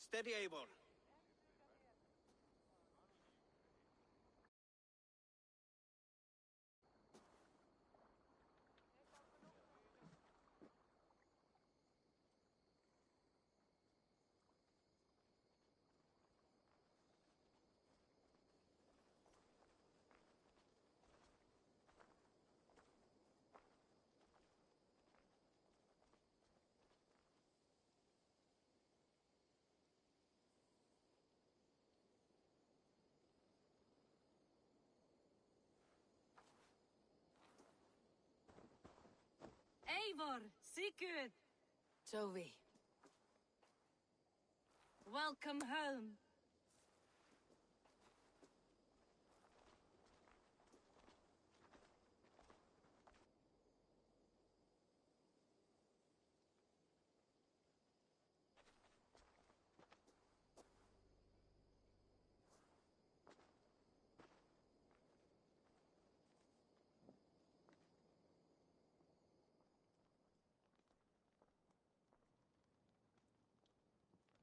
Steady, Eivor. Eivor, Sigurd! Tovi. Welcome home.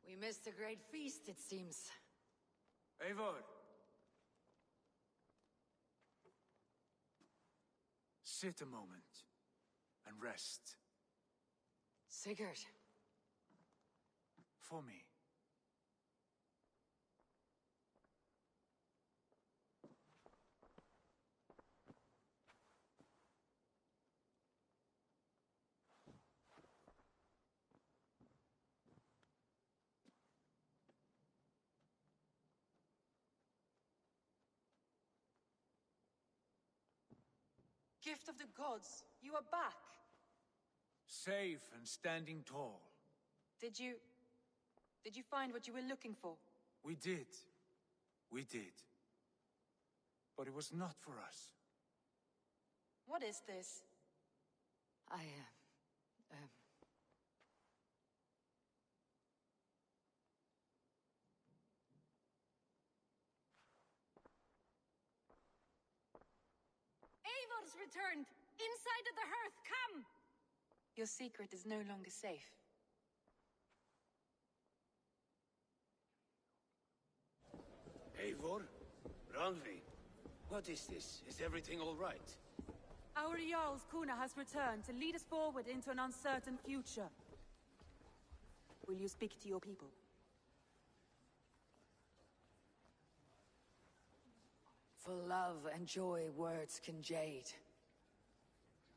We missed a great feast, it seems. Eivor! Sit a moment and rest. Sigurd. For me. Gift of the gods, you are back. Safe and standing tall. Did you find what you were looking for? We did. We did. But it was not for us. What is this? Eivor's returned! Inside of the hearth, come! Your secret is no longer safe. Eivor? Randvi? What is this? Is everything all right? Our Jarl's Kuna has returned to lead us forward into an uncertain future. Will you speak to your people? For love and joy words can jade.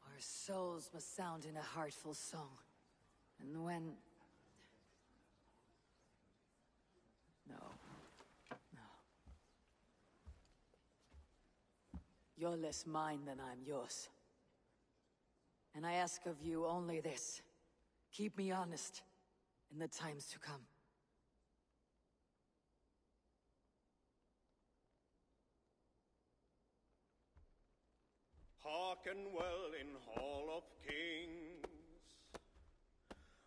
Our souls must sound in a heartful song. And when... No. No. You're less mine than I'm yours. And I ask of you only this. Keep me honest in the times to come. Hearken well in Hall of Kings.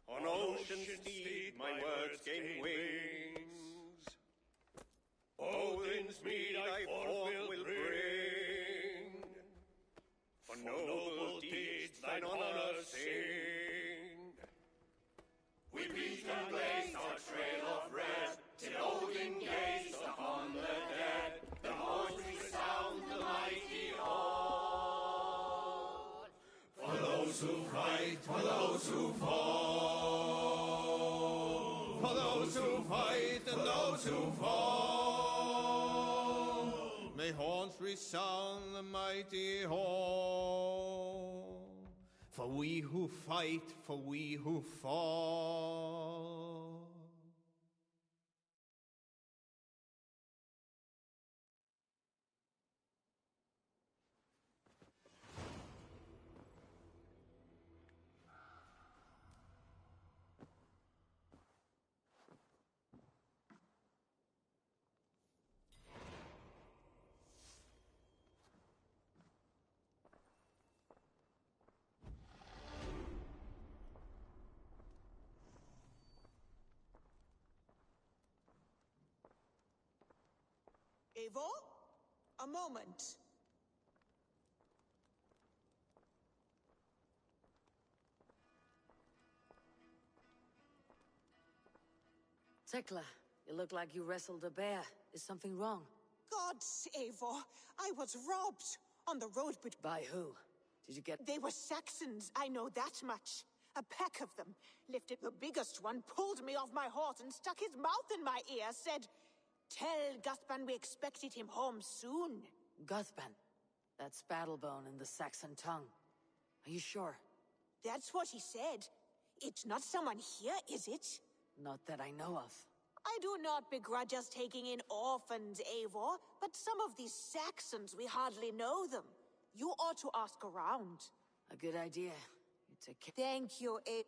On ocean steed my words gain wings. Odin's mead I forth will bring. For noble deeds thine honor sing. We beat and blaze our trail of red, till Odin gazed upon the dead. The voice resound the mighty hall. For those who fight, for those who fall. For those who fight and those who fall. May horns resound the mighty hall. For we who fight, for we who fall. Eivor? A moment. Tekla, you look like you wrestled a bear. Is something wrong? Gods, Eivor, I was robbed on the road, but By who? Did you get... they were Saxons, I know that much. A pack of them. Lifted the biggest one, pulled me off my horse and stuck his mouth in my ear, said, "Tell Guthban we expected him home soon." Guthban? That's Battlebone in the Saxon tongue. Are you sure? That's what he said. It's not someone here, is it? Not that I know of. I do not begrudge us taking in orphans, Eivor, but some of these Saxons, we hardly know them. You ought to ask around. A good idea. You take care. Thank you, Eivor.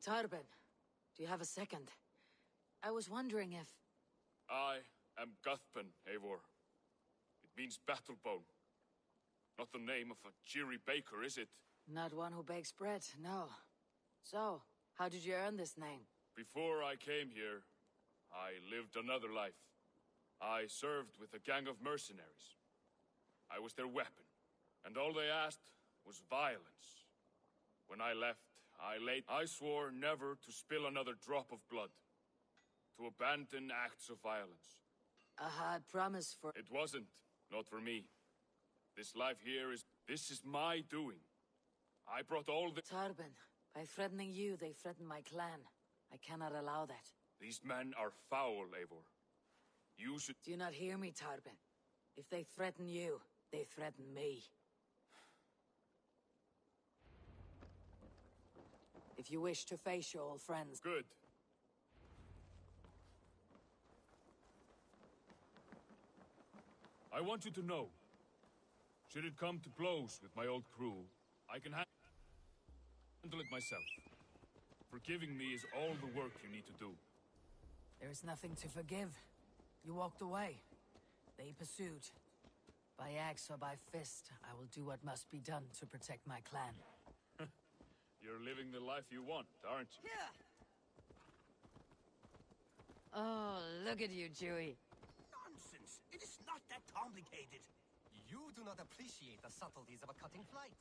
Tarben, do you have a second? I was wondering if... I am Guthban, Eivor. It means battlebone. Not the name of a cheery baker, is it? Not one who bakes bread, no. So, how did you earn this name? Before I came here, I lived another life. I served with a gang of mercenaries. I was their weapon, and all they asked was violence. When I left, I swore never to spill another drop of blood, to abandon acts of violence. A hard promise for... It wasn't, not for me. This life here this is my doing. I brought all the... Tarben, by threatening you, they threaten my clan. I cannot allow that. These men are foul, Eivor. You should... Do you not hear me, Tarben? If they threaten you, they threaten me. If you wish to face your old friends... Good. I want you to know, should it come to blows with my old crew, I can handle it myself. Forgiving me is all the work you need to do. There is nothing to forgive. You walked away. They pursued. By axe or by fist, I will do what must be done to protect my clan. You're living the life you want, aren't you? Yeah. Oh, look at you, Chewie. Nonsense! It is not that complicated. You do not appreciate the subtleties of a cutting flight.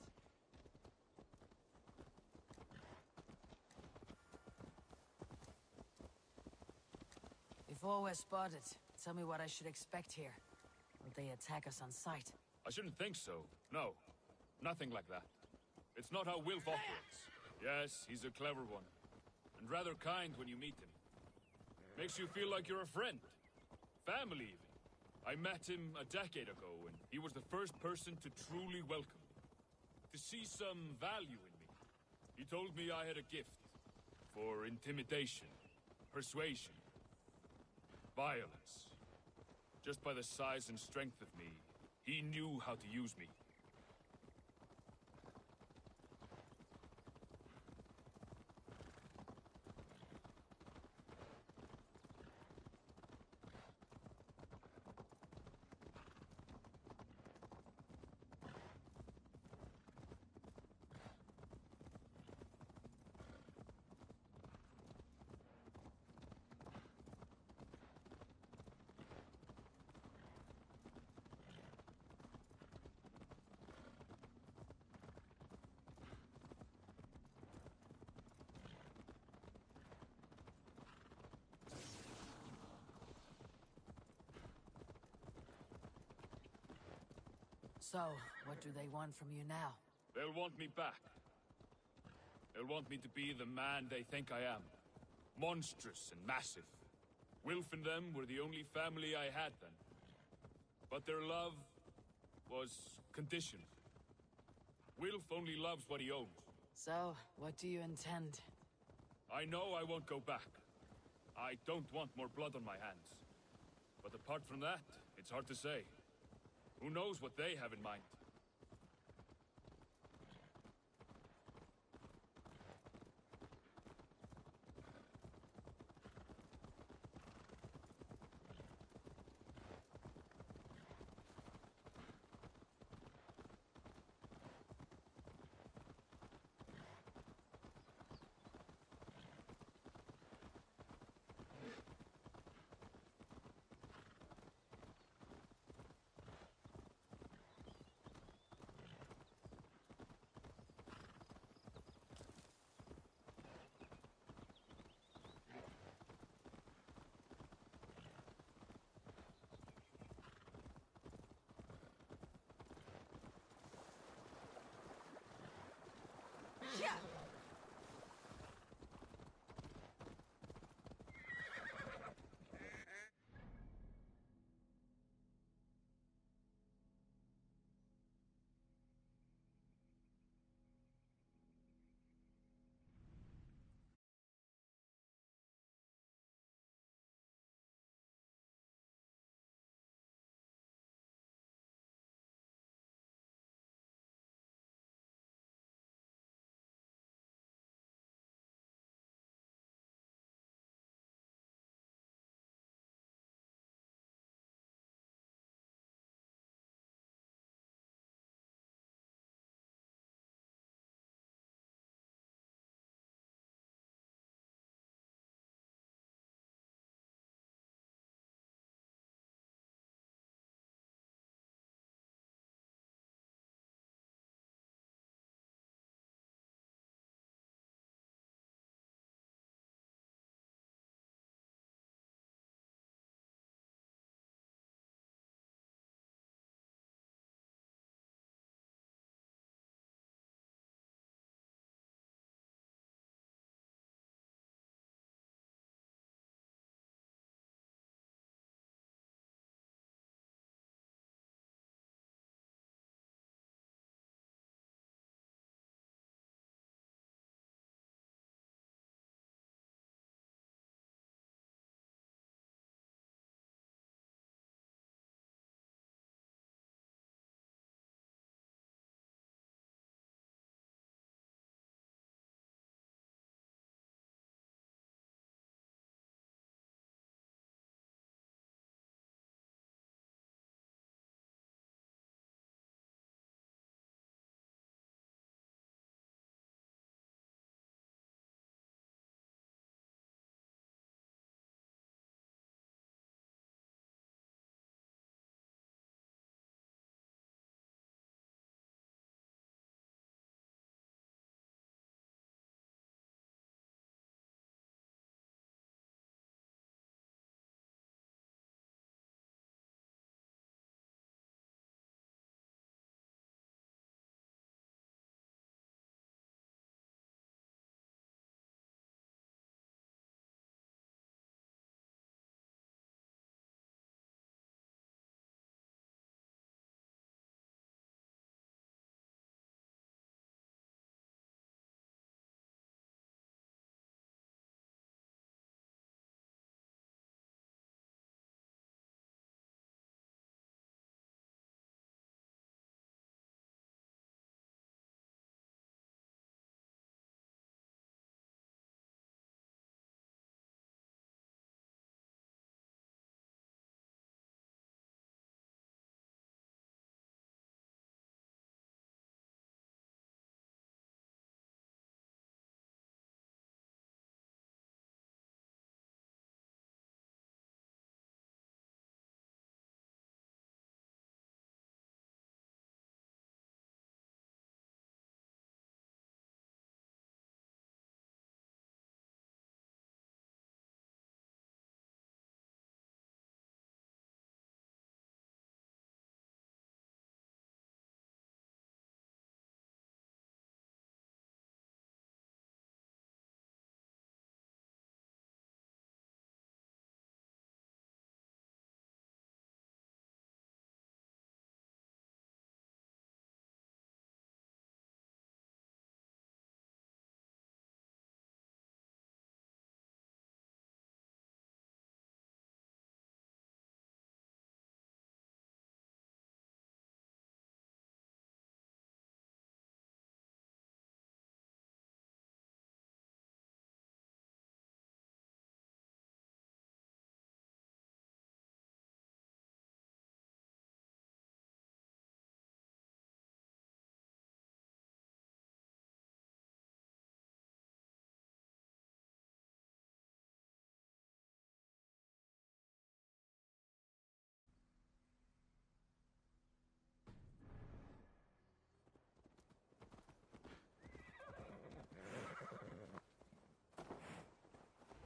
Before we're spotted, tell me what I should expect here. Will they attack us on sight? I shouldn't think so. No. Nothing like that. It's not how Wilf operates. Yes, he's a clever one. And rather kind when you meet him. Makes you feel like you're a friend. Family, even. I met him a decade ago, and he was the first person to truly welcome me. To see some value in me. He told me I had a gift. For intimidation. Persuasion. Violence. Just by the size and strength of me, he knew how to use me. So, what do they want from you now? They'll want me back. They'll want me to be the man they think I am. Monstrous and massive. Wilf and them were the only family I had then. But their love was conditioned. Wilf only loves what he owns. So, what do you intend? I know I won't go back. I don't want more blood on my hands. But apart from that, it's hard to say. Who knows what they have in mind?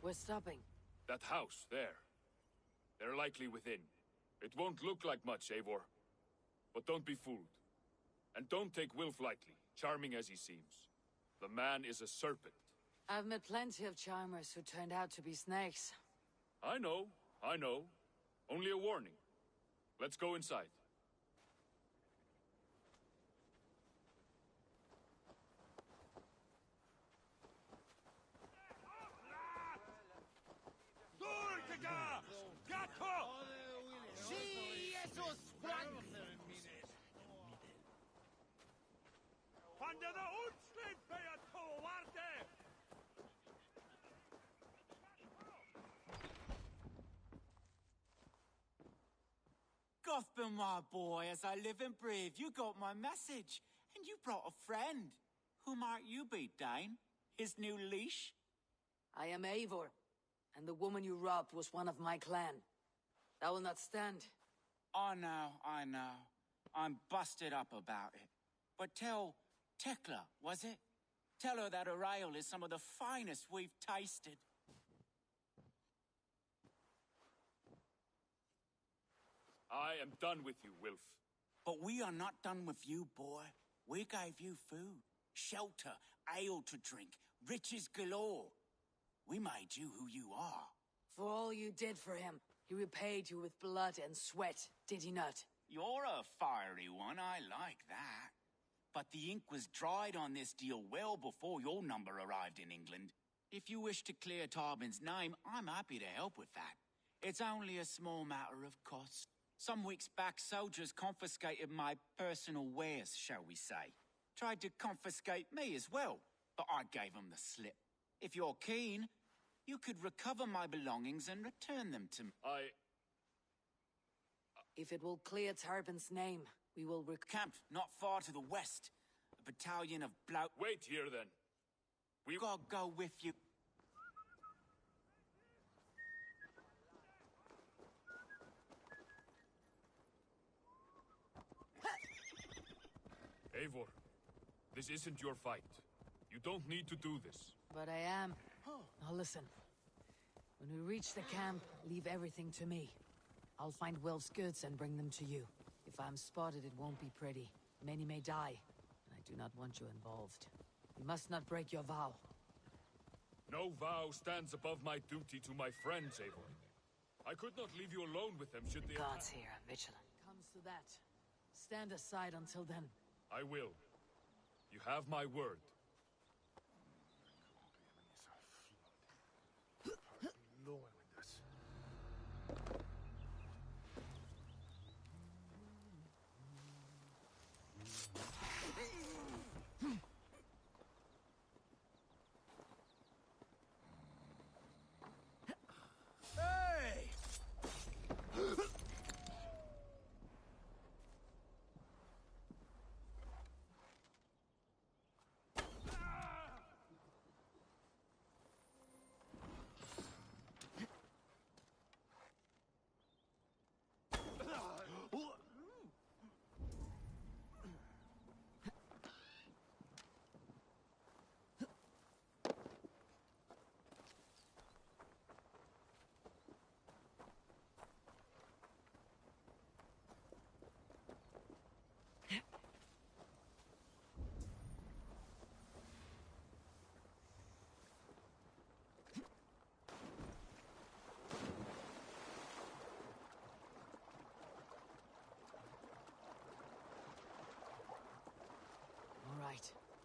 We're stopping. That house, there. They're likely within. It won't look like much, Eivor. But don't be fooled. And don't take Wilf lightly, charming as he seems. The man is a serpent. I've met plenty of charmers who turned out to be snakes. I know. Only a warning. Let's go inside. Gothman, my boy, as I live and breathe, you got my message. And you brought a friend. Who might you be, Dane? His new leash? I am Eivor, and the woman you robbed was one of my clan. That will not stand. I know. I'm busted up about it. But tell Tekla, was it? Tell her that her ale is some of the finest we've tasted. I am done with you, Wilf. But we are not done with you, boy. We gave you food, shelter, ale to drink, riches galore. We made you who you are. For all you did for him, he repaid you with blood and sweat, did he not? You're a fiery one, I like that. But the ink was dried on this deal well before your number arrived in England. If you wish to clear Tarbin's name, I'm happy to help with that. It's only a small matter of cost. Some weeks back, soldiers confiscated my personal wares, shall we say. Tried to confiscate me as well, but I gave them the slip. If you're keen, you could recover my belongings and return them to me. If it will clear Tarbin's name, we will Camped not far to the west. A battalion of Wait here, then. We gotta go with you. Eivor, this isn't your fight. You don't need to do this. But I am. Now listen. When we reach the camp, leave everything to me. I'll find Wilf's goods and bring them to you. If I'm spotted, it won't be pretty. Many may die, and I do not want you involved. You must not break your vow. No vow stands above my duty to my friends, Eivor. I could not leave you alone with them should they Gods here, vigilant. Comes to that. Stand aside until then. I will. You have my word.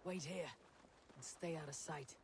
Wait here, and stay out of sight.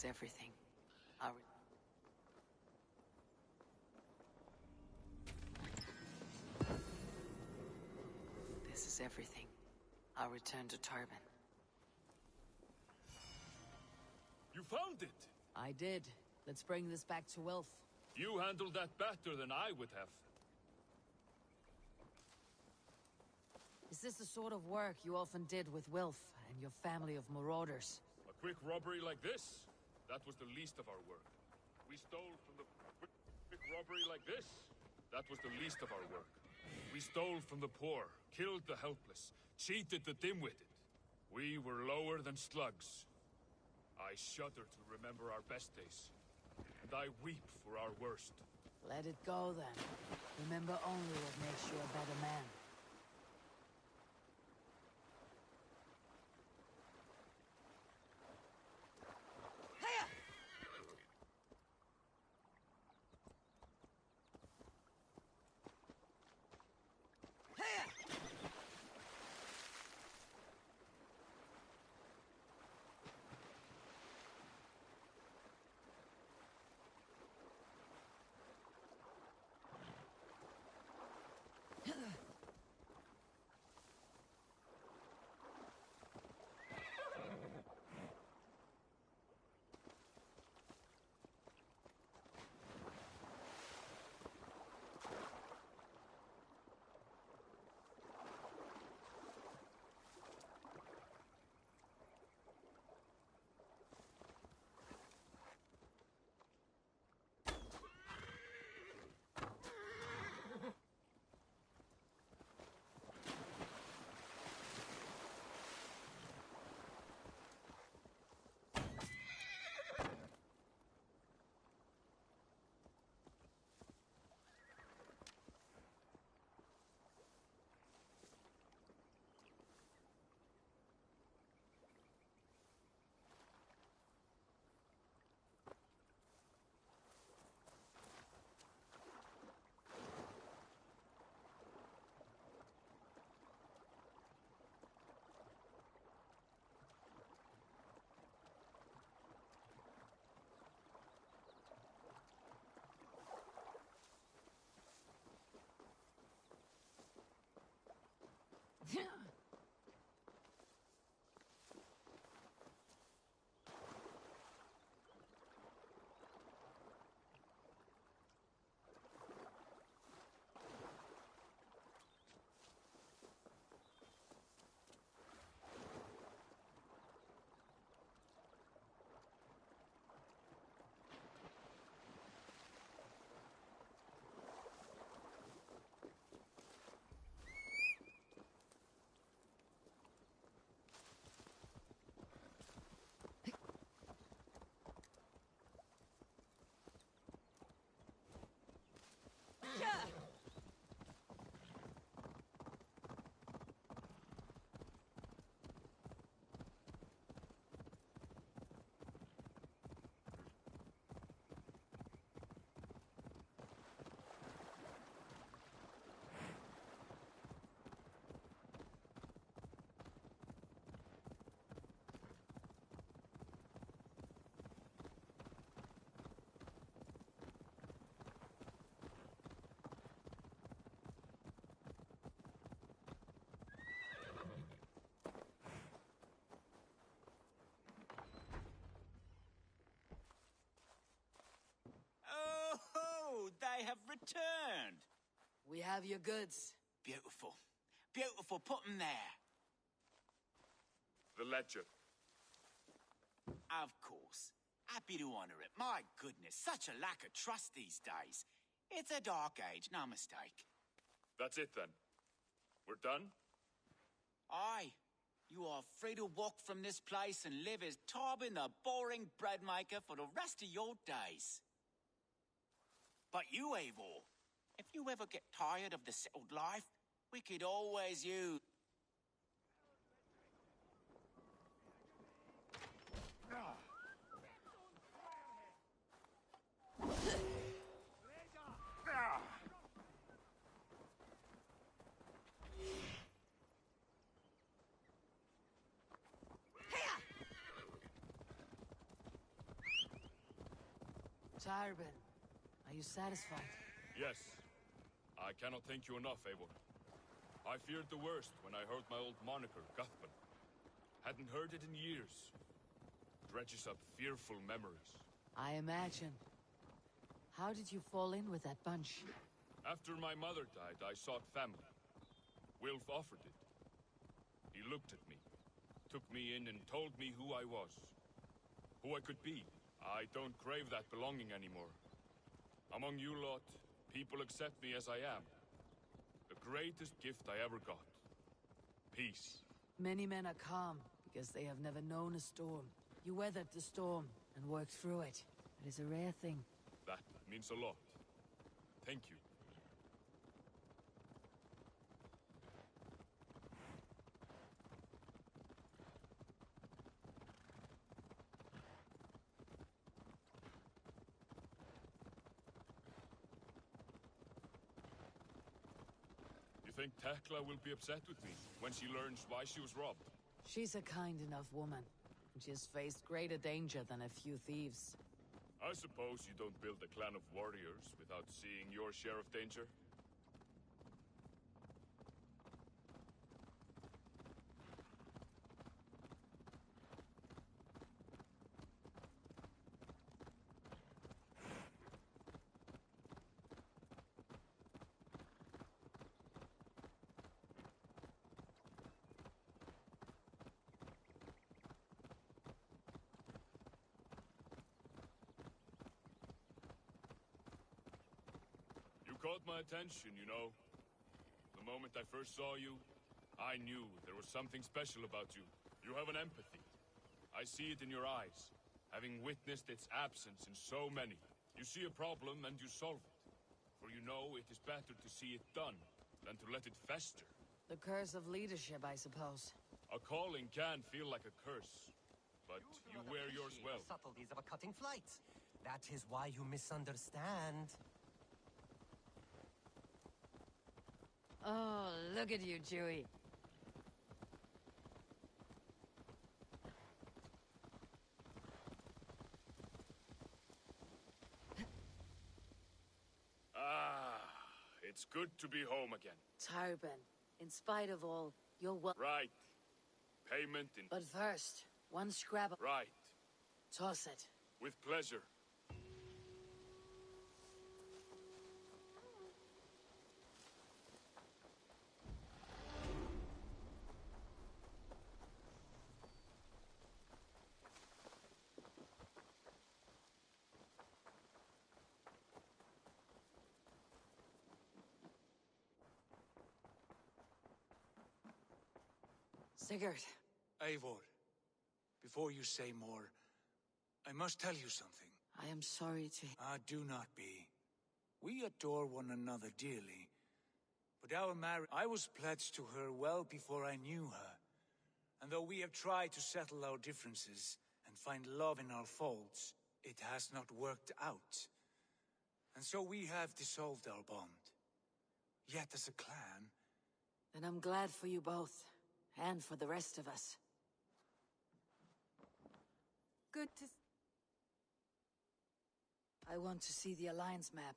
everything. Our... This is everything. I'll return to Tarban. You found it! I did. Let's bring this back to Wilf. You handled that better than I would have. Is this the sort of work you often did with Wilf and your family of marauders? A quick robbery like this? That was the least of our work. We stole from the... Quick robbery like this? That was the least of our work. We stole from the poor, killed the helpless, cheated the dim-witted. We were lower than slugs. I shudder to remember our best days. And I weep for our worst. Let it go, then. Remember only what makes you a better man. Oh, they have returned. We have your goods. Beautiful. Beautiful. Put them there. The ledger. Of course. Happy to honor it. My goodness, such a lack of trust these days. It's a dark age, no mistake. That's it then. We're done? Aye. You are free to walk from this place and live as Tobin the boring bread maker for the rest of your days. But you, Eivor, if you ever get tired of the settled life, we could always use... Tarbin, are you satisfied? Yes. I cannot thank you enough, Eivor. I feared the worst when I heard my old moniker, Guthman. Hadn't heard it in years. Dredges up fearful memories. I imagine. How did you fall in with that bunch? After my mother died, I sought family. Wilf offered it. He looked at me, took me in and told me who I was. Who I could be. I don't crave that belonging anymore. Among you lot, people accept me as I am. The greatest gift I ever got. Peace. Many men are calm because they have never known a storm. You weathered the storm and worked through it. It is a rare thing. That means a lot. Thank you. You think Tekla will be upset with me when she learns why she was robbed? She's a kind enough woman. She has faced greater danger than a few thieves. I suppose you don't build a clan of warriors without seeing your share of danger? Caught my attention, you know. The moment I first saw you, I knew there was something special about you. You have an empathy. I see it in your eyes, having witnessed its absence in so many. You see a problem and you solve it. For you know it is better to see it done than to let it fester. The curse of leadership, I suppose. A calling can feel like a curse, but you wear yours well. The subtleties of a cutting flight. That is why you misunderstand. Oh, look at you, Chewie. Ah, it's good to be home again. Tarbin, in spite of all, you're well. Right. Payment in... But first, one scrap of... Right. Toss it. With pleasure. Sigurd. Eivor, before you say more, I must tell you something. I am sorry to... Do not be. We adore one another dearly. But our marriage... I was pledged to her well before I knew her. And though we have tried to settle our differences and find love in our faults, it has not worked out. And so we have dissolved our bond. Yet as a clan... Then I'm glad for you both. And for the rest of us. Good to... I want to see the Alliance map.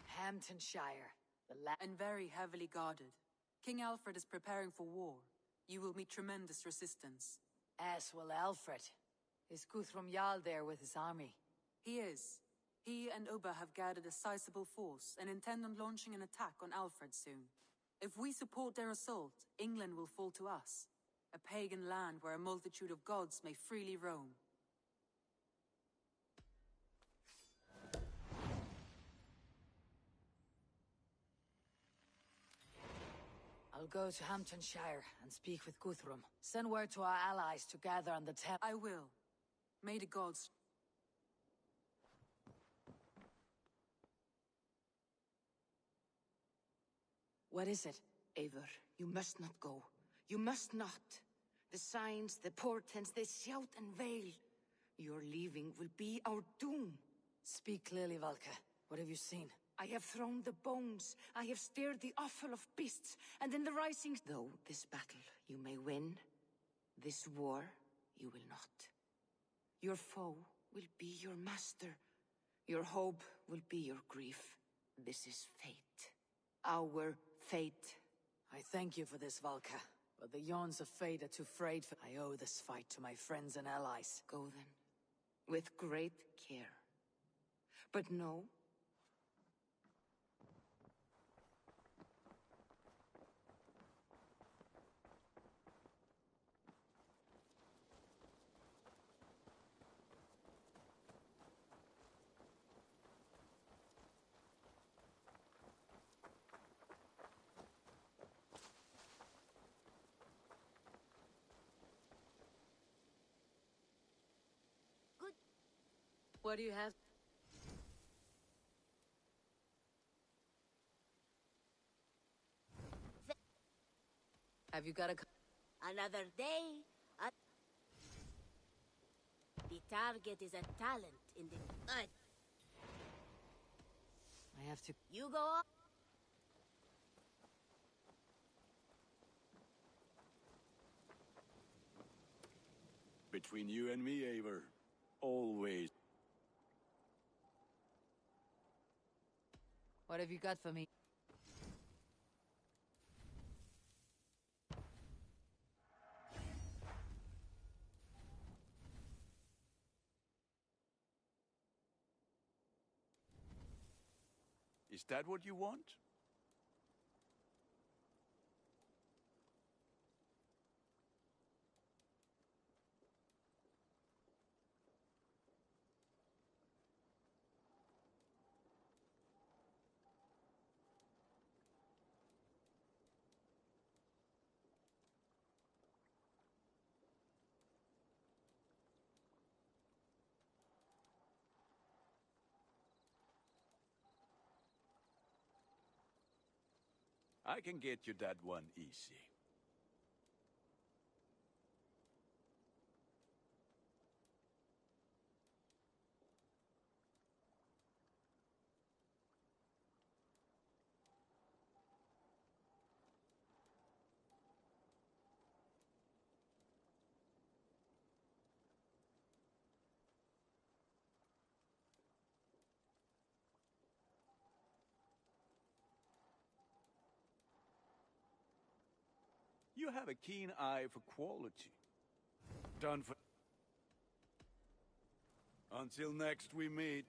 Hamptonshire, and very heavily guarded. King Alfred is preparing for war. You will meet tremendous resistance. As will Alfred. Is Guthrum Jarl there with his army? He is. He and Ubba have gathered a sizable force and intend on launching an attack on Alfred soon. If we support their assault, England will fall to us. A pagan land where a multitude of gods may freely roam. I'll go to Hamptonshire and speak with Guthrum. Send word to our allies to gather on the temple. I will. May the gods... What is it? Eivor, you must not go. You must not. The signs, the portents, they shout and wail. Your leaving will be our doom. Speak clearly, Valka. What have you seen? I have thrown the bones, I have stirred the offal of beasts, and in the rising... Though this battle you may win, this war you will not. Your foe will be your master. Your hope will be your grief. This is fate. Our fate. I thank you for this, Valka. But the yawns of fate are too frayed for... I owe this fight to my friends and allies. Go then. With great care. But know... What do you have? Have you got a... Another day. The target is a talent in the... I have to... You go on. Between you and me, Eivor. Always. What have you got for me? Is that what you want? I can get you that one easy. You have a keen eye for quality. Done for... Until next we meet.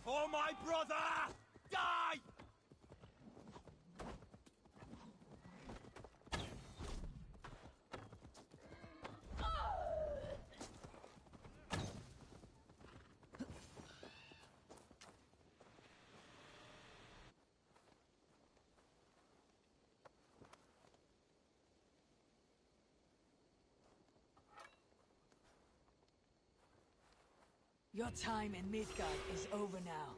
For my brother! Die! Your time in Midgard is over now.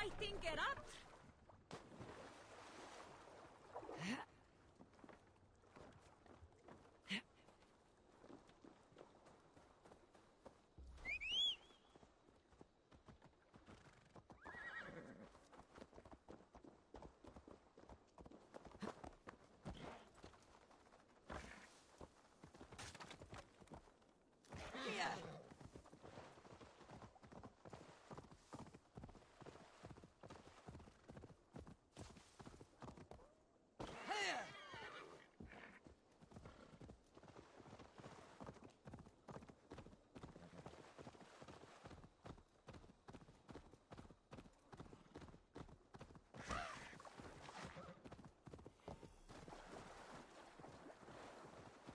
I think it up.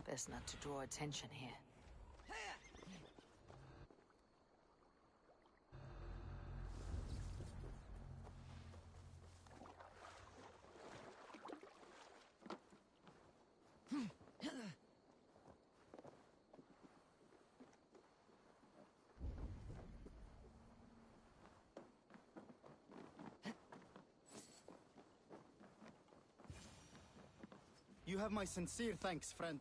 Best not to draw attention here. You have my sincere thanks, friend.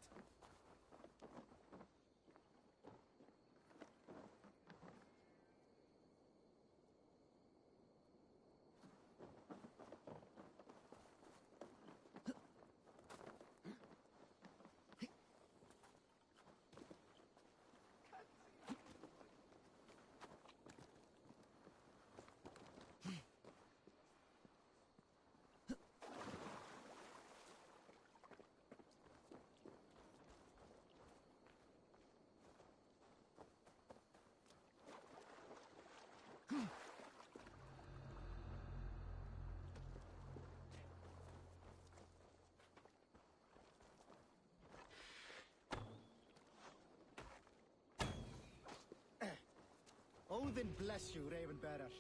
Odin bless you, Raven Bearer.